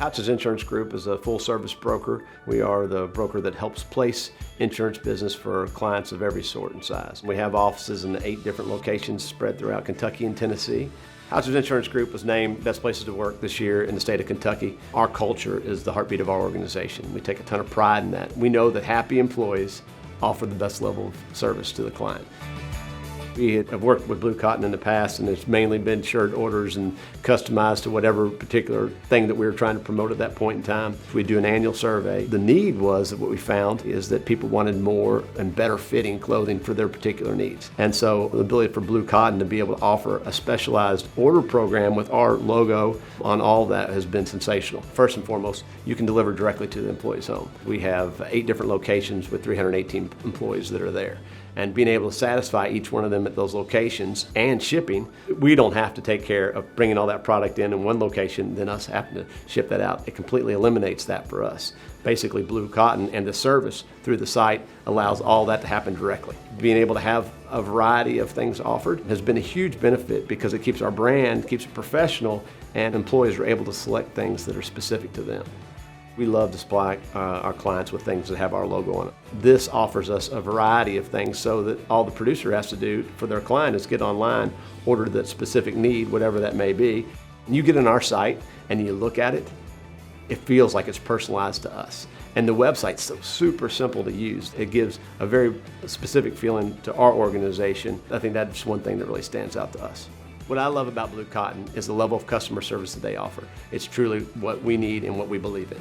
Houchens Insurance Group is a full-service broker. We are the broker that helps place insurance business for clients of every sort and size. We have offices in 8 different locations spread throughout Kentucky and Tennessee. Houchens Insurance Group was named Best Places to Work this year in the state of Kentucky. Our culture is the heartbeat of our organization. We take a ton of pride in that. We know that happy employees offer the best level of service to the client. We have worked with Blue Cotton in the past, and it's mainly been shirt orders and customized to whatever particular thing that we were trying to promote at that point in time. We do an annual survey. The need was that what we found is that people wanted more and better fitting clothing for their particular needs. And so the ability for Blue Cotton to be able to offer a specialized order program with our logo on all that has been sensational. First and foremost, you can deliver directly to the employee's home. We have 8 different locations with 318 employees that are there. And being able to satisfy each one of them at those locations and shipping, we don't have to take care of bringing all that product in one location, then us having to ship that out. It completely eliminates that for us. Basically, Blue Cotton and the service through the site allows all that to happen directly. Being able to have a variety of things offered has been a huge benefit because it keeps our brand, keeps it professional, and employees are able to select things that are specific to them. We love to supply our clients with things that have our logo on it. This offers us a variety of things so that all the producer has to do for their client is get online, order that specific need, whatever that may be. You get on our site and you look at it, it feels like it's personalized to us. And the website's so super simple to use. It gives a very specific feeling to our organization. I think that's one thing that really stands out to us. What I love about Blue Cotton is the level of customer service that they offer. It's truly what we need and what we believe in.